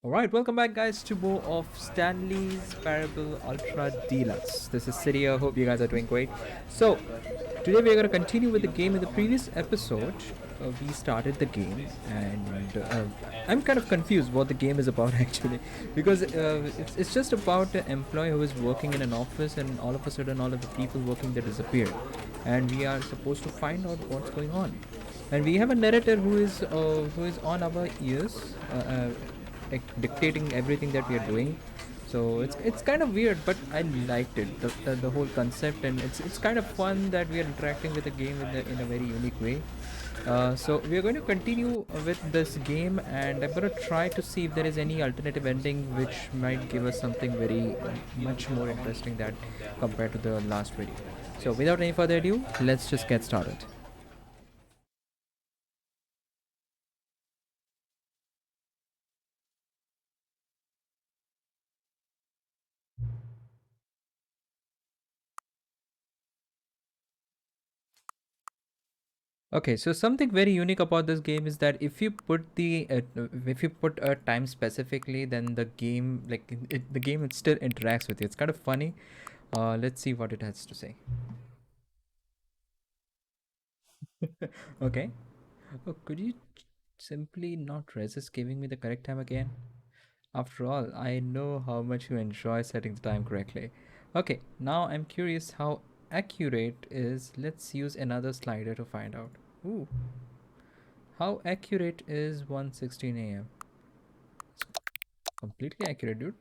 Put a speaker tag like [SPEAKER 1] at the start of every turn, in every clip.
[SPEAKER 1] Alright, welcome back guys to more of Stanley's Parable Ultra Deluxe. This is Sidia, hope you guys are doing great. So, today we are going to continue with the game. In the previous episode, we started the game and I'm kind of confused what the game is about actually. Because it's just about an employee who is working in an office and all of a sudden all of the people working there disappear. And we are supposed to find out what's going on. And we have a narrator who is on our ears, like dictating everything that we are doing. So it's kind of weird, but I liked it, the whole concept, and it's kind of fun that we are interacting with the game in a very unique way. So we are going to continue with this game, and I'm going to try to see if there is any alternative ending which might give us something very much more interesting that compared to the last video. So without any further ado, let's just get started. Okay, so something very unique about this game is that if you put a time specifically, then the game the game it still interacts with you. It's kind of funny. Let's see what it has to say. Okay. Oh, could you simply not resist giving me the correct time again? After all, I know how much you enjoy setting the time correctly. Okay, now I'm curious how accurate is. Let's use another slider to find out. Ooh, how accurate is 1:16 a.m.? Completely accurate, dude.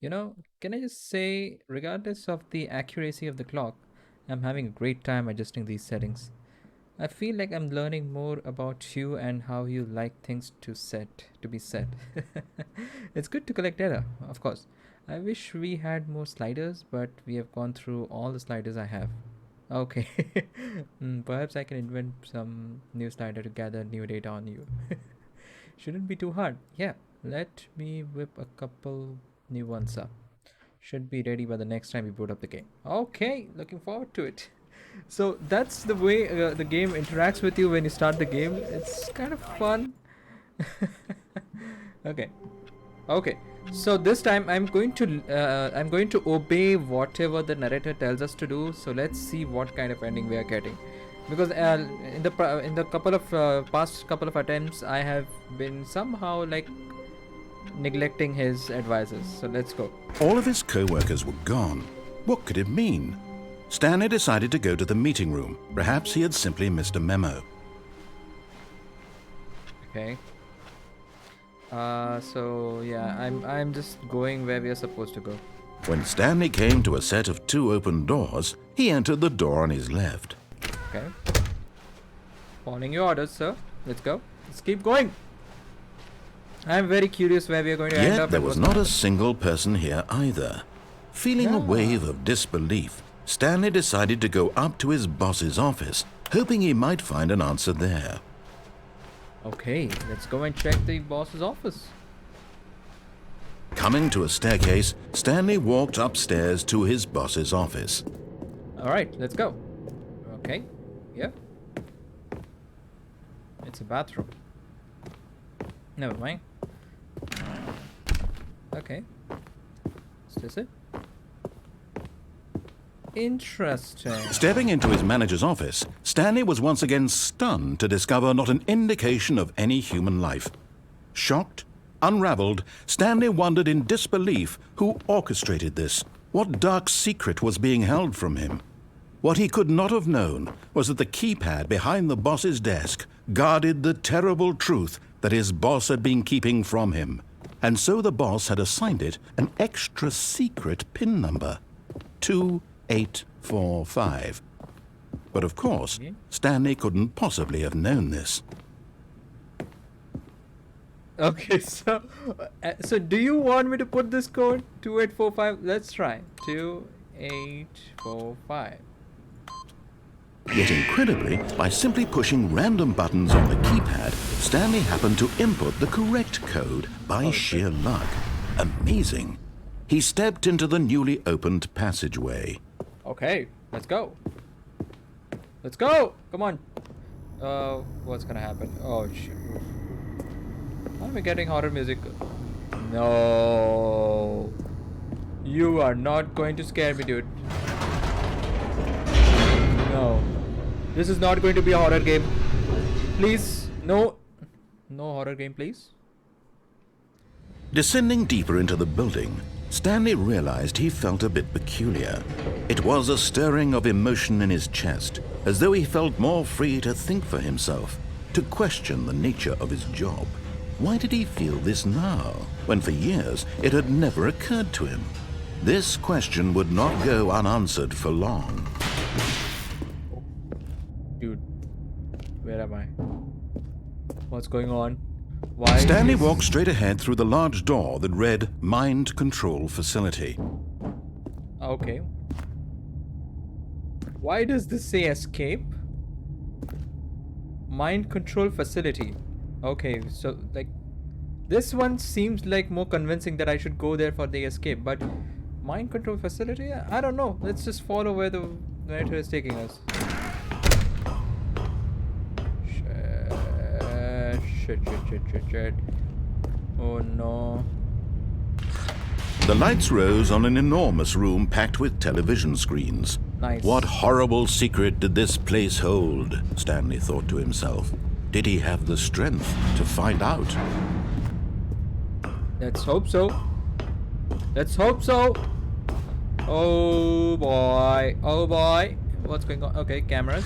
[SPEAKER 1] Can I just say, regardless of the accuracy of the clock, I'm having a great time adjusting these settings. I feel like I'm learning more about you and how you like things to be set. It's good to collect data, of course. I wish we had more sliders, but we have gone through all the sliders I have. Okay. Perhaps I can invent some new slider to gather new data on you. Shouldn't be too hard. Yeah, let me whip a couple new ones up. Should be ready by the next time we boot up the game. Okay, looking forward to it. So that's the way the game interacts with you when you start the game. It's kind of fun. Okay. Okay. So this time I'm going to obey whatever the narrator tells us to do. So let's see what kind of ending we are getting. Because in the couple of past couple of attempts, I have been somehow like neglecting his advices. So let's go.
[SPEAKER 2] All of his co-workers were gone. What could it mean? Stanley decided to go to the meeting room. Perhaps he had simply missed a memo.
[SPEAKER 1] Okay. So yeah, I'm just going where we are supposed to go.
[SPEAKER 2] When Stanley came to a set of two open doors, he entered the door on his left.
[SPEAKER 1] Okay. Following your orders, sir. Let's go. Let's keep going. I'm very curious where we are going to end
[SPEAKER 2] Yet
[SPEAKER 1] up.
[SPEAKER 2] there was not a single person here either. Feeling a wave of disbelief, Stanley decided to go up to his boss's office, hoping he might find an answer there.
[SPEAKER 1] Okay, let's go and check the boss's office.
[SPEAKER 2] Coming to a staircase, Stanley walked upstairs to his boss's office.
[SPEAKER 1] Alright, let's go. Okay, yeah. It's a bathroom. Never mind. Okay. Is this it? Interesting.
[SPEAKER 2] Stepping into his manager's office, Stanley was once again stunned to discover not an indication of any human life. Shocked, unraveled, Stanley wondered in disbelief who orchestrated this. What dark secret was being held from him? What he could not have known was that the keypad behind the boss's desk guarded the terrible truth that his boss had been keeping from him. And so the boss had assigned it an extra secret PIN number. 2845. But of course, Stanley couldn't possibly have known this.
[SPEAKER 1] Okay, so do you want me to put this code 2845? Let's try 2845.
[SPEAKER 2] Yet incredibly, by simply pushing random buttons on the keypad, Stanley happened to input the correct code by sheer luck. Amazing. He stepped into the newly opened passageway.
[SPEAKER 1] Okay, let's go. Let's go! Come on. What's gonna happen? Oh, shoot. Why am I getting horror music? No. You are not going to scare me, dude. No. This is not going to be a horror game. Please. No. No horror game, please.
[SPEAKER 2] Descending deeper into the building, Stanley realized he felt a bit peculiar. It was a stirring of emotion in his chest, as though he felt more free to think for himself, to question the nature of his job. Why did he feel this now, when for years it had never occurred to him? This question would not go unanswered for long.
[SPEAKER 1] Dude, where am I? What's going on? Why?
[SPEAKER 2] Stanley walked straight ahead through the large door that read Mind Control Facility.
[SPEAKER 1] Okay. Why does this say escape? Mind Control Facility. Okay, so like this one seems like more convincing that I should go there for the escape, but Mind Control Facility? I don't know. Let's just follow where the narrator is taking us. Shit. Oh no.
[SPEAKER 2] The lights rose on an enormous room packed with television screens.
[SPEAKER 1] Nice.
[SPEAKER 2] What horrible secret did this place hold? Stanley thought to himself. Did he have the strength to find out?
[SPEAKER 1] Let's hope so. Let's hope so. Oh boy. Oh boy. What's going on? Okay, cameras.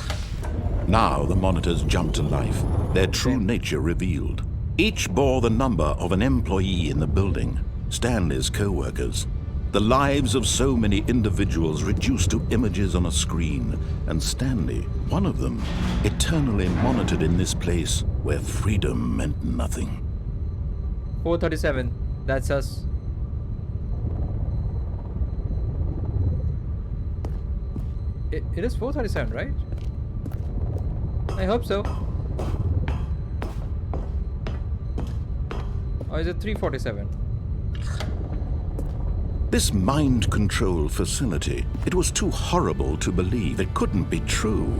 [SPEAKER 2] Now the monitors jumped to life, their true nature revealed. Each bore the number of an employee in the building, Stanley's co-workers. The lives of so many individuals reduced to images on a screen, and Stanley, one of them, eternally monitored in this place where freedom meant nothing.
[SPEAKER 1] 437. That's us. It is 437, right? I hope so. Or is it 347?
[SPEAKER 2] This mind control facility, it was too horrible to believe. It couldn't be true.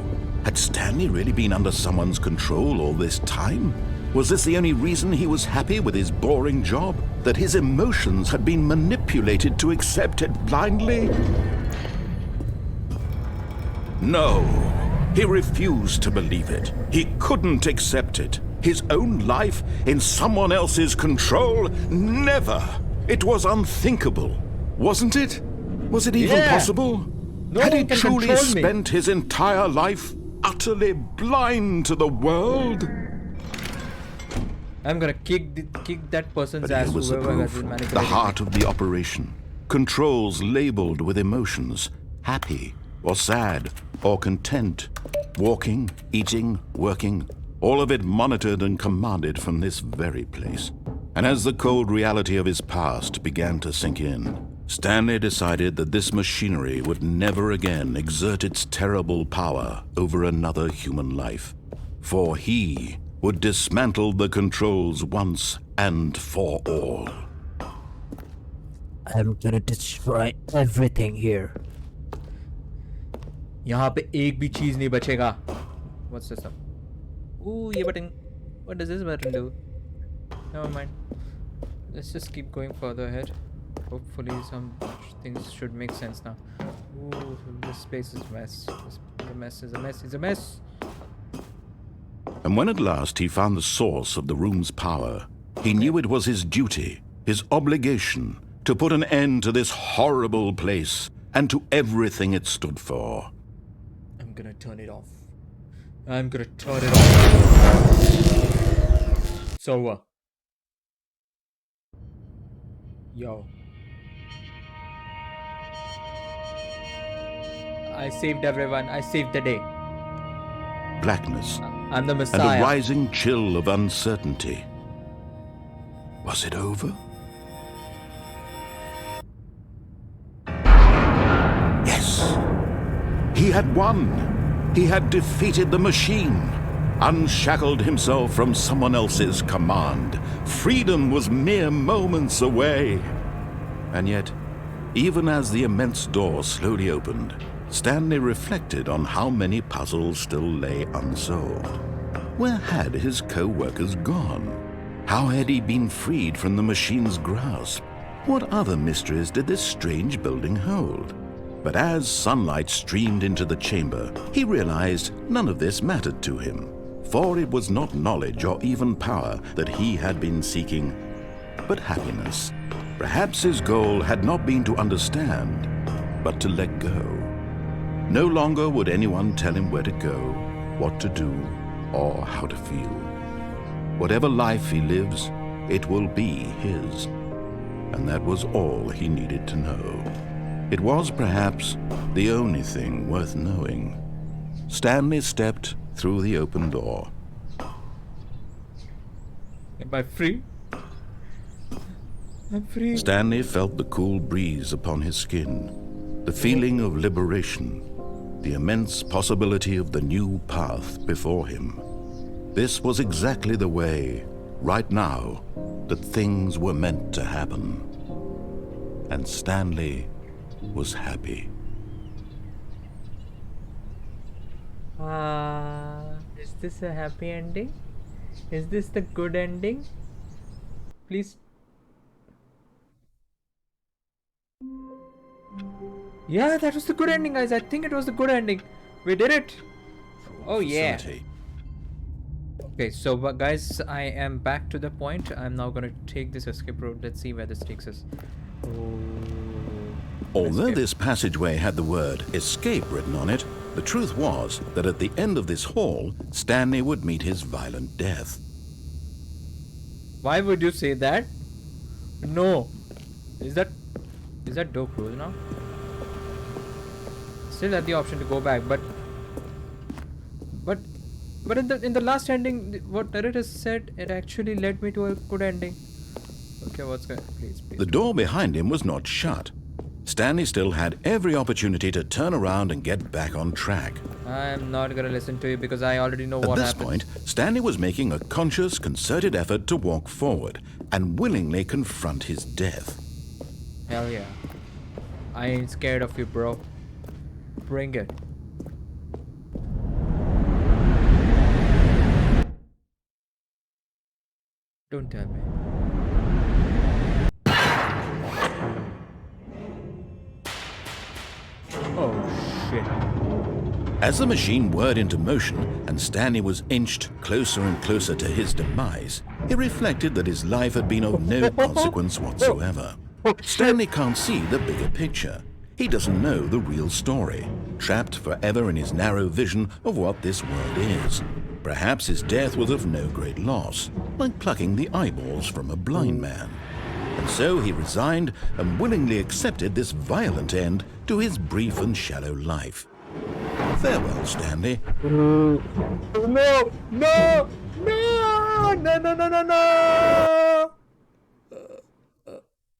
[SPEAKER 2] Had Stanley really been under someone's control all this time? Was this the only reason he was happy with his boring job? That his emotions had been manipulated to accept it blindly? No, he refused to believe it. He couldn't accept it. His own life in someone else's control? Never! It was unthinkable. Wasn't it? Was it even possible? Had he truly spent his entire life utterly blind to the world?
[SPEAKER 1] I'm gonna kick that person's
[SPEAKER 2] But
[SPEAKER 1] ass.
[SPEAKER 2] here was the
[SPEAKER 1] Whoever has
[SPEAKER 2] proof,
[SPEAKER 1] been
[SPEAKER 2] the
[SPEAKER 1] manipulating
[SPEAKER 2] heart
[SPEAKER 1] me.
[SPEAKER 2] of the operation. Controls labeled with emotions, happy or sad or content, walking, eating, working, all of it monitored and commanded from this very place. And as the cold reality of his past began to sink in, Stanley decided that this machinery would never again exert its terrible power over another human life, for he would dismantle the controls once and for all.
[SPEAKER 1] I'm gonna destroy everything here. यहाँ पे एक भी चीज नहीं बचेगा. What's this up? Ooh, ये button. What does this button do? Never mind. Let's just keep going further ahead. Hopefully some things should make sense now. Ooh, this space is a mess. This is a mess.
[SPEAKER 2] And when at last he found the source of the room's power, he knew it was his duty, his obligation, to put an end to this horrible place and to everything it stood for.
[SPEAKER 1] I'm gonna turn it off. I'm gonna turn it off. It's over. Yo. I saved everyone. I saved the day.
[SPEAKER 2] Blackness
[SPEAKER 1] I'm the
[SPEAKER 2] and
[SPEAKER 1] Messiah.
[SPEAKER 2] a rising chill of uncertainty. Was it over? Yes. He had won. He had defeated the machine, unshackled himself from someone else's command. Freedom was mere moments away. And yet, even as the immense door slowly opened, Stanley reflected on how many puzzles still lay unsolved. Where had his co-workers gone? How had he been freed from the machine's grasp? What other mysteries did this strange building hold? But as sunlight streamed into the chamber, he realized none of this mattered to him, for it was not knowledge or even power that he had been seeking, but happiness. Perhaps his goal had not been to understand, but to let go. No longer would anyone tell him where to go, what to do, or how to feel. Whatever life he lives, it will be his. And that was all he needed to know. It was perhaps the only thing worth knowing. Stanley stepped through the open door.
[SPEAKER 1] Am I free? I'm free.
[SPEAKER 2] Stanley felt the cool breeze upon his skin, the feeling of liberation, the immense possibility of the new path before him. This was exactly the way, right now, that things were meant to happen. And Stanley was happy.
[SPEAKER 1] Is this a happy ending? Is this the good ending? Please. Yeah, that was the good ending, guys. I think it was the good ending. We did it. Oh yeah. Okay, so guys, I am back to the point. I'm now gonna take this escape route. Let's see where this takes us. Oh.
[SPEAKER 2] Although
[SPEAKER 1] Escape.
[SPEAKER 2] this passageway had the word escape written on it, the truth was that at the end of this hall, Stanley would meet his violent death.
[SPEAKER 1] Why would you say that? No. Is that door closed now? Still had the option to go back, but in the last ending, what narrator said, it actually led me to a good ending. Okay, what's going? Please.
[SPEAKER 2] The door behind him was not shut. Stanley still had every opportunity to turn around and get back on track.
[SPEAKER 1] I'm not gonna listen to you because I already know what happened.
[SPEAKER 2] At this point, Stanley was making a conscious, concerted effort to walk forward and willingly confront his death.
[SPEAKER 1] Hell yeah. I ain't scared of you, bro. Bring it. Don't tell me. Oh shit.
[SPEAKER 2] As the machine whirred into motion and Stanley was inched closer and closer to his demise, he reflected that his life had been of no consequence whatsoever. Stanley can't see the bigger picture. He doesn't know the real story, trapped forever in his narrow vision of what this world is. Perhaps his death was of no great loss, like plucking the eyeballs from a blind man. And so he resigned and willingly accepted this violent end to his brief and shallow life. Farewell, Stanley.
[SPEAKER 1] No! No! No! No! No! No! No!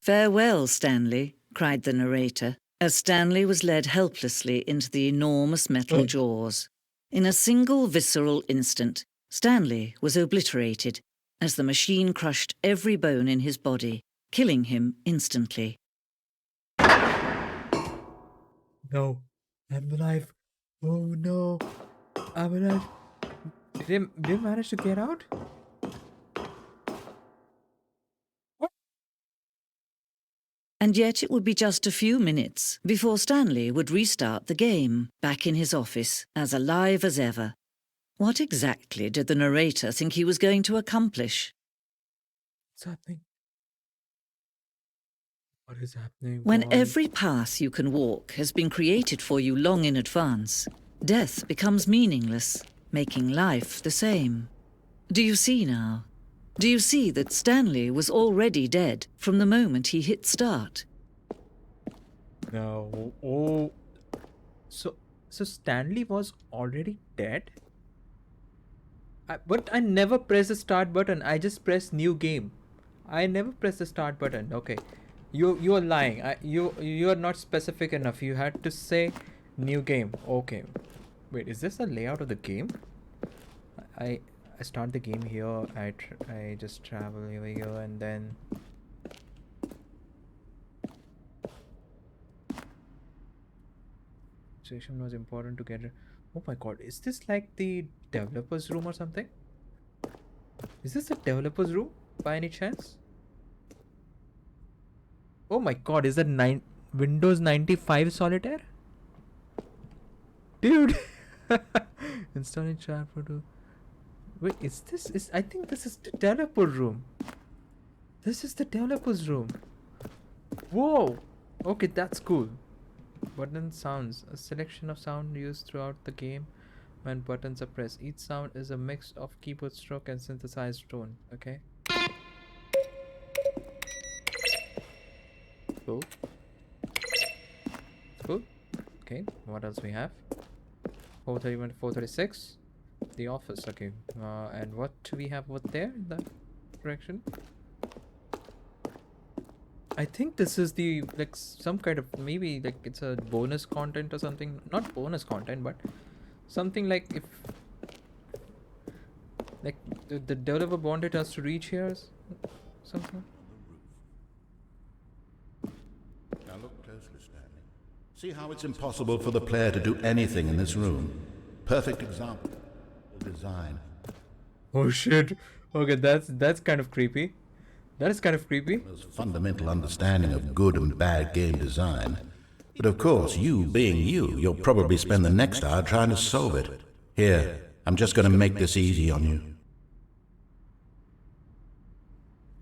[SPEAKER 3] "Farewell, Stanley," cried the narrator, as Stanley was led helplessly into the enormous metal jaws. In a single visceral instant, Stanley was obliterated as the machine crushed every bone in his body, killing him instantly.
[SPEAKER 1] No, I'm alive. Oh no, I'm alive. Did they manage to get out?
[SPEAKER 3] And yet it would be just a few minutes before Stanley would restart the game, back in his office, as alive as ever. What exactly did the narrator think he was going to accomplish?
[SPEAKER 1] What's happening? What is happening?
[SPEAKER 3] When
[SPEAKER 1] Why?
[SPEAKER 3] every path you can walk has been created for you long in advance, death becomes meaningless, making life the same. Do you see now? Do you see that Stanley was already dead from the moment he hit start?
[SPEAKER 1] No. Oh. So Stanley was already dead? But I never pressed the start button. I just pressed new game. I never pressed the start button. Okay. You are lying. You are not specific enough. You had to say new game. Okay. Wait, is this the layout of the game? I start the game here. I just travel over here and then situation was important to get it. Oh my god, is this like the developer's room or something? Is this the developer's room? by any chance? Oh my god, is that Windows 95 Solitaire? Dude! Installing chat photo. Wait, I think this is the developer room. This is the developer's room. Whoa! Okay, that's cool. Button sounds. A selection of sound used throughout the game when buttons are pressed. Each sound is a mix of keyboard stroke and synthesized tone. Okay. Cool. Cool. Okay, what else we have? 431 to 436. The office, okay. And what do we have over there in that direction? I think this is the, like, some kind of, maybe, like, it's a bonus content or something. Not bonus content, but something like if, like, the developer wanted us to reach here, something.
[SPEAKER 2] Now look closely, Stanley. See how it's impossible for the player to do anything in this room. Perfect example of design.
[SPEAKER 1] Oh shit. Okay, that's kind of creepy. That is kind of creepy.
[SPEAKER 2] Most fundamental understanding of good and bad game design. But of course, you being you'll probably spend the next hour trying to solve it. Here, I'm just going to make this easy on you.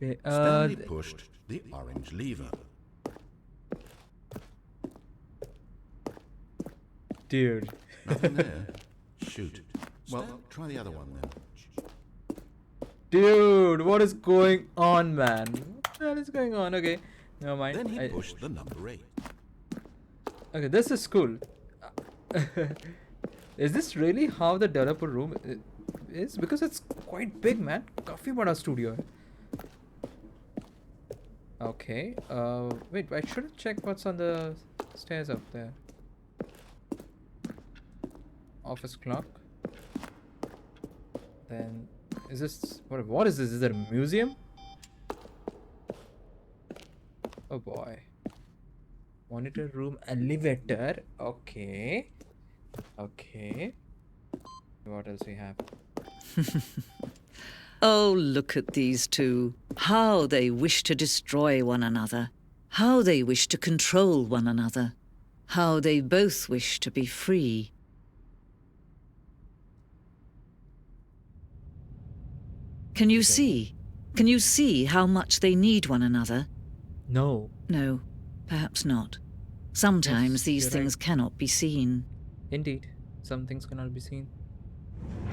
[SPEAKER 1] Okay,
[SPEAKER 2] Stanley pushed the orange lever.
[SPEAKER 1] dude.
[SPEAKER 2] Nothing there. Shoot. Well, try the other one then.
[SPEAKER 1] Dude, what is going on, man? What the hell is going on? Okay, never mind.
[SPEAKER 2] Then he pushed the number 8.
[SPEAKER 1] Okay, this is cool. Is this really how the developer room is? Because it's quite big, man. Kafi bada studio hai. Okay. Wait, I should check what's on the stairs up there. Office clock. Then, is this what is this? Is it a museum? Oh boy. Monitor room, elevator. Okay. Okay. What else we have?
[SPEAKER 3] Oh, look at these two. How they wish to destroy one another. How they wish to control one another. How they both wish to be free. Can you see? Can you see how much they need one another?
[SPEAKER 1] No.
[SPEAKER 3] No, perhaps not. Sometimes
[SPEAKER 1] Yes,
[SPEAKER 3] these
[SPEAKER 1] you're
[SPEAKER 3] things cannot be seen.
[SPEAKER 1] Indeed. Some things cannot be seen.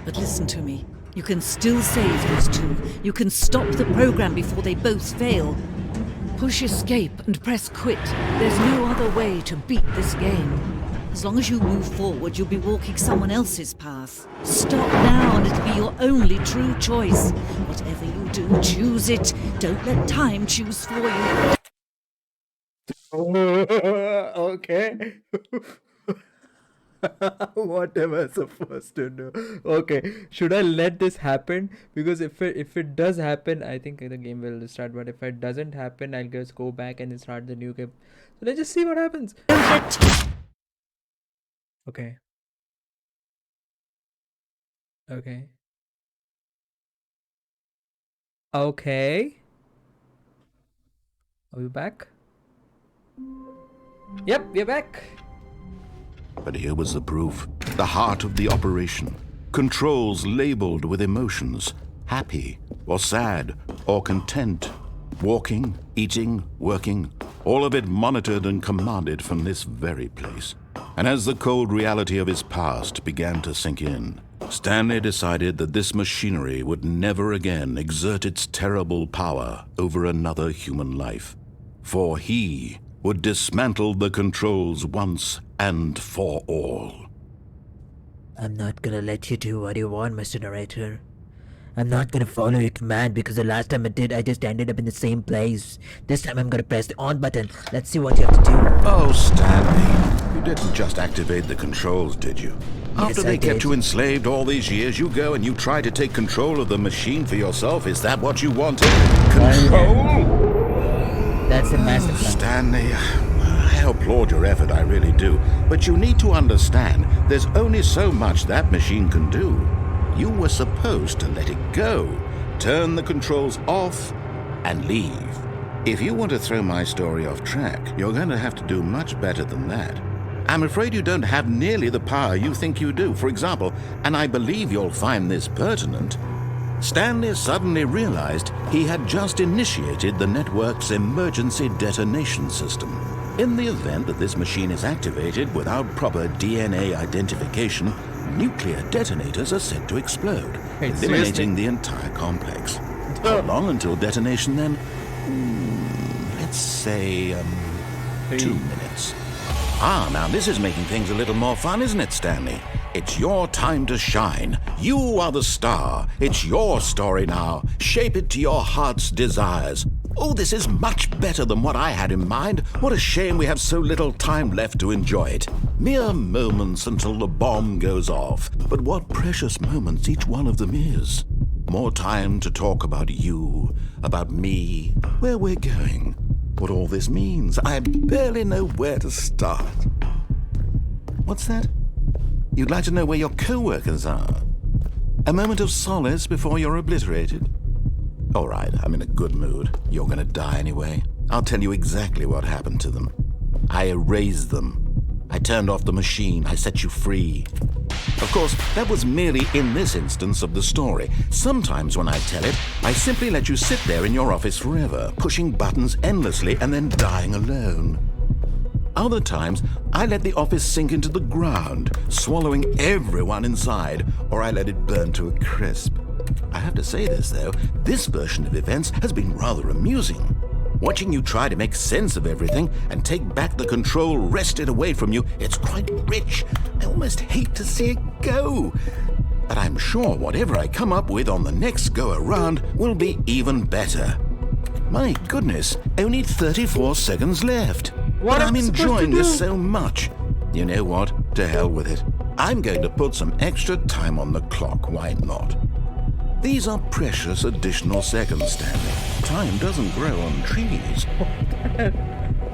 [SPEAKER 3] But listen to me. You can still save those two. You can stop the program before they both fail. Push escape and press quit. There's no other way to beat this game. As long as you move forward, you'll be walking someone else's path. Stop now and it'll be your only true choice. Whatever you do, choose it. Don't let time choose for you.
[SPEAKER 1] Okay. What am I supposed to do? Okay, should I let this happen? Because if it does happen, I think the game will start. But if it doesn't happen, I'll just go back and start the new game. So let's just see what happens. Okay. Okay. Okay. Are we back? Yep, we're back.
[SPEAKER 2] But here was the proof. The heart of the operation. Controls labeled with emotions. Happy, or sad, or content. Walking, eating, working. All of it monitored and commanded from this very place. And as the cold reality of his past began to sink in, Stanley decided that this machinery would never again exert its terrible power over another human life. For he would dismantle the controls once and for all.
[SPEAKER 4] I'm not gonna let you do what you want, Mr. Narrator. I'm not gonna follow your command because the last time I did, I just ended up in the same place. This time I'm gonna press the on button. Let's see what you have to do.
[SPEAKER 2] Oh, Stanley, you didn't just activate the controls, did you? After they kept you enslaved all these years, you go and you try to take control of the machine for yourself. Is that what you wanted? Control?
[SPEAKER 4] That's the master plan.
[SPEAKER 2] Stanley, I applaud your effort, I really do. But you need to understand, there's only so much that machine can do. You were supposed to let it go. turn the controls off, and leave. If you want to throw my story off track, you're going to have to do much better than that. I'm afraid you don't have nearly the power you think you do. For example, and I believe you'll find this pertinent, Stanley suddenly realized he had just initiated the network's emergency detonation system. In the event that this machine is activated without proper DNA identification, nuclear detonators are set to explode,
[SPEAKER 1] Hey,
[SPEAKER 2] eliminating
[SPEAKER 1] seriously?
[SPEAKER 2] the entire complex. How long until detonation then? Let's say, 2 minutes. Now this is making things a little more fun, isn't it, Stanley? It's your time to shine. You are the star. It's your story now. Shape it to your heart's desires. Oh, this is much better than what I had in mind. What a shame we have so little time left to enjoy it. Mere moments until the bomb goes off. But what precious moments each one of them is. More time to talk about you, about me, where we're going, what all this means. I barely know where to start. What's that? You'd like to know where your co-workers are? A moment of solace before you're obliterated? All right, I'm in a good mood. You're gonna die anyway. I'll tell you exactly what happened to them. I erased them. I turned off the machine. I set you free. Of course, that was merely in this instance of the story. Sometimes when I tell it, I simply let you sit there in your office forever, pushing buttons endlessly and then dying alone. Other times, I let the office sink into the ground, swallowing everyone inside, or I let it burn to a crisp. I have to say this, though, this version of events has been rather amusing. Watching you try to make sense of everything and take back the control wrested away from you, it's quite rich. I almost hate to see it go. But I'm sure whatever I come up with on the next go-around will be even better. My goodness, only 34 seconds left.
[SPEAKER 1] What
[SPEAKER 2] But
[SPEAKER 1] am
[SPEAKER 2] I'm
[SPEAKER 1] I supposed to
[SPEAKER 2] enjoying
[SPEAKER 1] do?
[SPEAKER 2] this so much. You know what? To hell with it. I'm going to put some extra time on the clock. Why not? These are precious additional seconds, Stanley. Time doesn't grow on trees.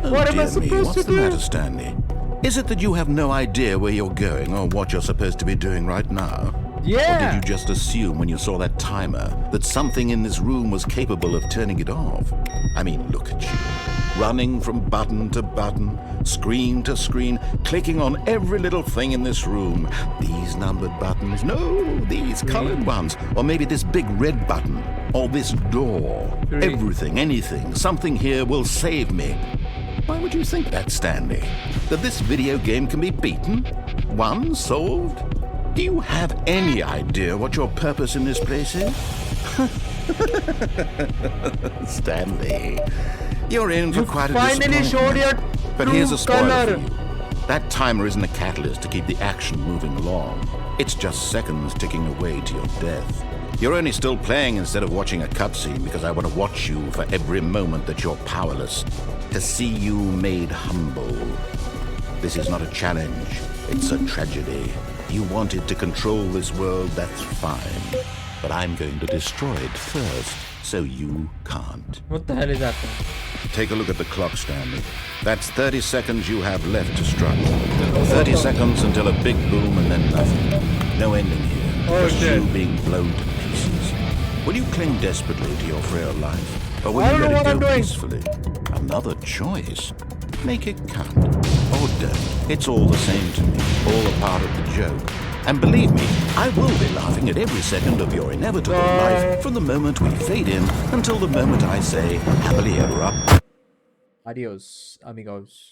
[SPEAKER 1] What am I
[SPEAKER 2] Dear me,
[SPEAKER 1] supposed
[SPEAKER 2] what's
[SPEAKER 1] to
[SPEAKER 2] the
[SPEAKER 1] do?
[SPEAKER 2] matter, Stanley? Is it that you have no idea where you're going or what you're supposed to be doing right now? Or
[SPEAKER 1] Yeah.
[SPEAKER 2] did you just assume when you saw that timer that something in this room was capable of turning it off? I mean, look at you. Running from button to button, screen to screen, clicking on every little thing in this room. These numbered buttons, no, these colored ones. Or maybe this big red button, or this door.
[SPEAKER 1] Three.
[SPEAKER 2] Everything, anything, something here will save me. Why would you think that, Stanley? That this video game can be beaten? Won? Solved? Do you have any idea what your purpose in this place is? Stanley, you're in for
[SPEAKER 1] You
[SPEAKER 2] quite a
[SPEAKER 1] finally showed your
[SPEAKER 2] But here's
[SPEAKER 1] true
[SPEAKER 2] a spoiler
[SPEAKER 1] color.
[SPEAKER 2] for you. That timer isn't a catalyst to keep the action moving along. It's just seconds ticking away to your death. You're only still playing instead of watching a cutscene because I want to watch you for every moment that you're powerless, to see you made humble. This is not a challenge, it's a tragedy. You wanted to control this world, that's fine. But I'm going to destroy it first, so you can't.
[SPEAKER 1] What the hell is happening?
[SPEAKER 2] Take a look at the clock, Stanley. That's 30 seconds you have left to struggle. 30 seconds until a big boom and then nothing. No ending here.
[SPEAKER 1] Oh,
[SPEAKER 2] Just
[SPEAKER 1] shit.
[SPEAKER 2] you being blown to pieces. Will you cling desperately to your frail life? Or will
[SPEAKER 1] I
[SPEAKER 2] you
[SPEAKER 1] don't know
[SPEAKER 2] let
[SPEAKER 1] what
[SPEAKER 2] it
[SPEAKER 1] I'm
[SPEAKER 2] go
[SPEAKER 1] doing.
[SPEAKER 2] peacefully? Another choice. Make it count. Or don't. It's all the same to me. All a part of the joke. And believe me, I will be laughing at every second of your inevitable life from the moment we fade in until the moment I say, happily ever up.
[SPEAKER 1] Adios, amigos.